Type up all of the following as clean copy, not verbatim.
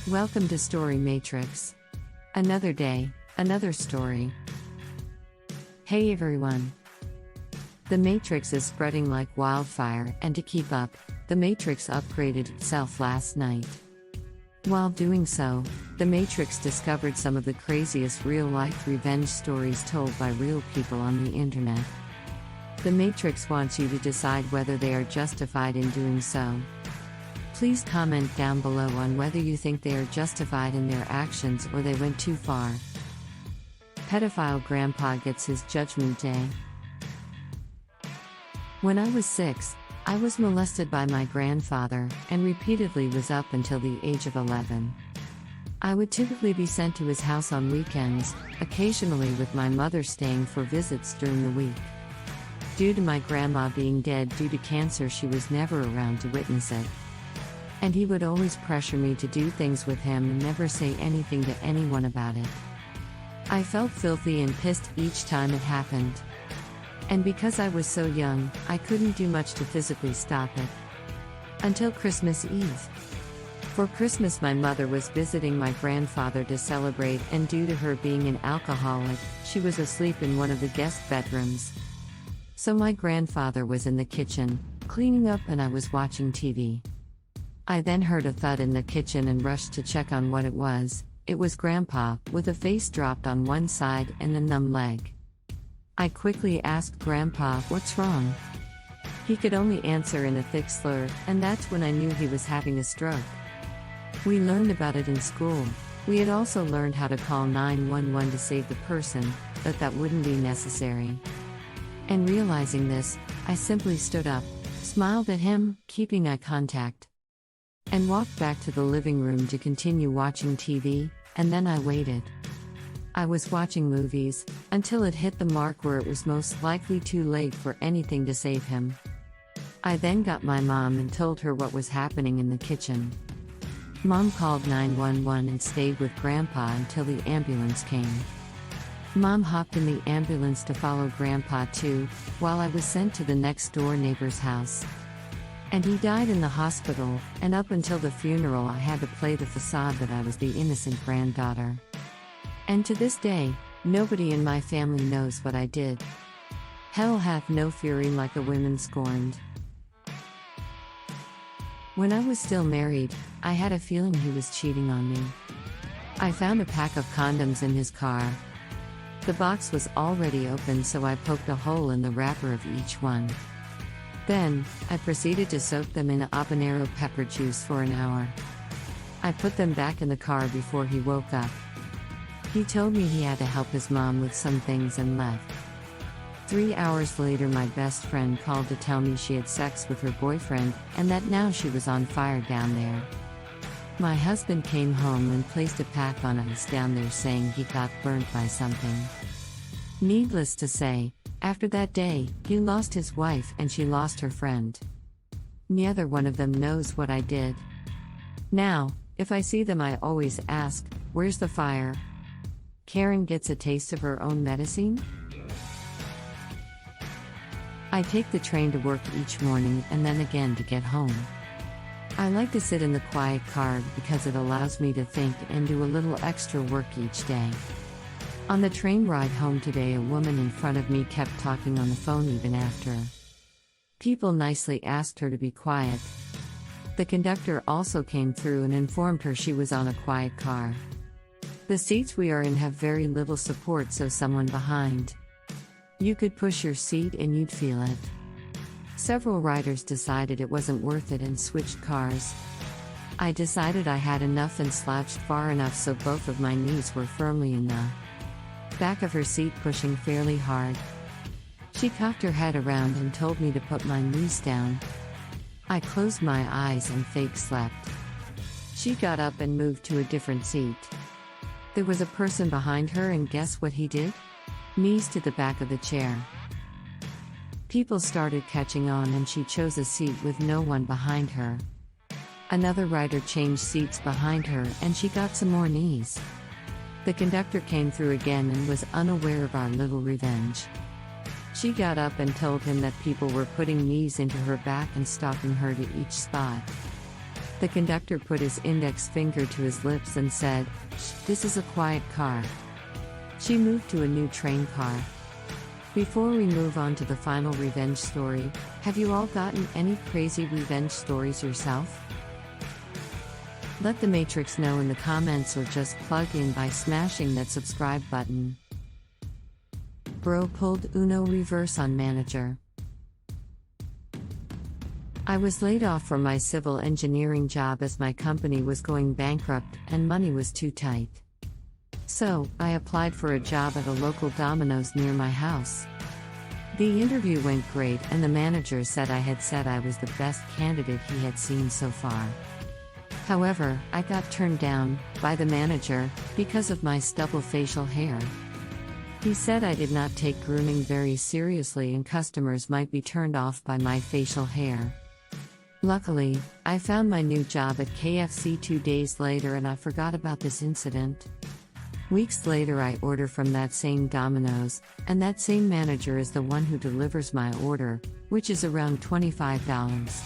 Welcome to Story Matrix. Another day, another story. Hey everyone. The Matrix is spreading like wildfire, and to keep up, the Matrix upgraded itself last night. While doing so, the Matrix discovered some of the craziest real-life revenge stories told by real people on the internet. The Matrix wants you to decide whether they are justified in doing so. Please comment down below on whether you think they are justified in their actions or they went too far. Pedophile grandpa gets his judgment day. When I was 6, I was molested by my grandfather, and repeatedly was up until the age of 11. I would typically be sent to his house on weekends, occasionally with my mother staying for visits during the week. Due to my grandma being dead due to cancer, she was never around to witness it. And he would always pressure me to do things with him and never say anything to anyone about it. I felt filthy and pissed each time it happened. And because I was so young, I couldn't do much to physically stop it. Until Christmas Eve. For Christmas, my mother was visiting my grandfather to celebrate, and due to her being an alcoholic, she was asleep in one of the guest bedrooms. So my grandfather was in the kitchen, cleaning up, and I was watching TV. I then heard a thud in the kitchen and rushed to check on what it was. It was Grandpa, with a face dropped on one side and a numb leg. I quickly asked Grandpa, "What's wrong?" He could only answer in a thick slur, and that's when I knew he was having a stroke. We learned about it in school. We had also learned how to call 911 to save the person, but that wouldn't be necessary. And realizing this, I simply stood up, smiled at him, keeping eye contact, and walked back to the living room to continue watching TV, and then I waited. I was watching movies, until it hit the mark where it was most likely too late for anything to save him. I then got my mom and told her what was happening in the kitchen. Mom called 911 and stayed with Grandpa until the ambulance came. Mom hopped in the ambulance to follow Grandpa too, while I was sent to the next door neighbor's house. And he died in the hospital, and up until the funeral I had to play the facade that I was the innocent granddaughter. And to this day, nobody in my family knows what I did. Hell hath no fury like a woman scorned. When I was still married, I had a feeling he was cheating on me. I found a pack of condoms in his car. The box was already open, so I poked a hole in the wrapper of each one. Then, I proceeded to soak them in habanero pepper juice for an hour. I put them back in the car before he woke up. He told me he had to help his mom with some things and left. 3 hours later, my best friend called to tell me she had sex with her boyfriend, and that now she was on fire down there. My husband came home and placed a pack on us down there, saying he got burnt by something. Needless to say, after that day, he lost his wife and she lost her friend. Neither one of them knows what I did. Now, if I see them, I always ask, "Where's the fire?" Karen gets a taste of her own medicine? I take the train to work each morning and then again to get home. I like to sit in the quiet car because it allows me to think and do a little extra work each day. On the train ride home today, a woman in front of me kept talking on the phone even after people nicely asked her to be quiet. The conductor also came through and informed her she was on a quiet car. The seats we are in have very little support, so someone behind you could push your seat and you'd feel it. Several riders decided it wasn't worth it and switched cars. I decided I had enough and slouched far enough so both of my knees were firmly in the back of her seat, pushing fairly hard. She cocked her head around and told me to put my knees down. I closed my eyes and fake slept. She got up and moved to a different seat. There was a person behind her, and guess what he did? Knees to the back of the chair. People started catching on and she chose a seat with no one behind her. Another rider changed seats behind her and she got some more knees. The conductor came through again and was unaware of our little revenge. She got up and told him that people were putting knees into her back and stalking her to each spot. The conductor put his index finger to his lips and said, "Shh, this is a quiet car." She moved to a new train car. Before we move on to the final revenge story, have you all gotten any crazy revenge stories yourself? Let the Matrix know in the comments or just plug in by smashing that subscribe button. Bro pulled Uno reverse on manager. I was laid off from my civil engineering job as my company was going bankrupt and money was too tight. So, I applied for a job at a local Domino's near my house. The interview went great and the manager said I was the best candidate he had seen so far. However, I got turned down by the manager because of my stubble facial hair. He said I did not take grooming very seriously and customers might be turned off by my facial hair. Luckily, I found my new job at KFC 2 days later and I forgot about this incident. Weeks later I order from that same Domino's, and that same manager is the one who delivers my order, which is around $25.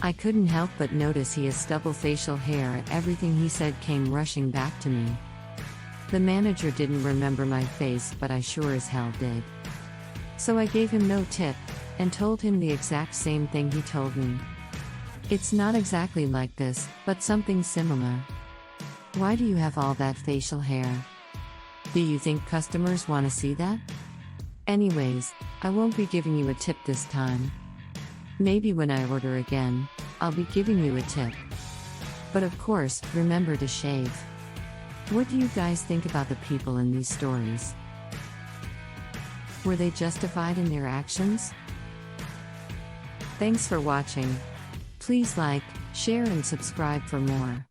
I couldn't help but notice he has stubble facial hair and everything he said came rushing back to me. The manager didn't remember my face but I sure as hell did. So I gave him no tip, and told him the exact same thing he told me. It's not exactly like this, but something similar. Why do you have all that facial hair? Do you think customers want to see that? Anyways, I won't be giving you a tip this time. Maybe when I order again, I'll be giving you a tip. But of course, remember to shave. What do you guys think about the people in these stories? Were they justified in their actions? Thanks for watching. Please like, share and subscribe for more.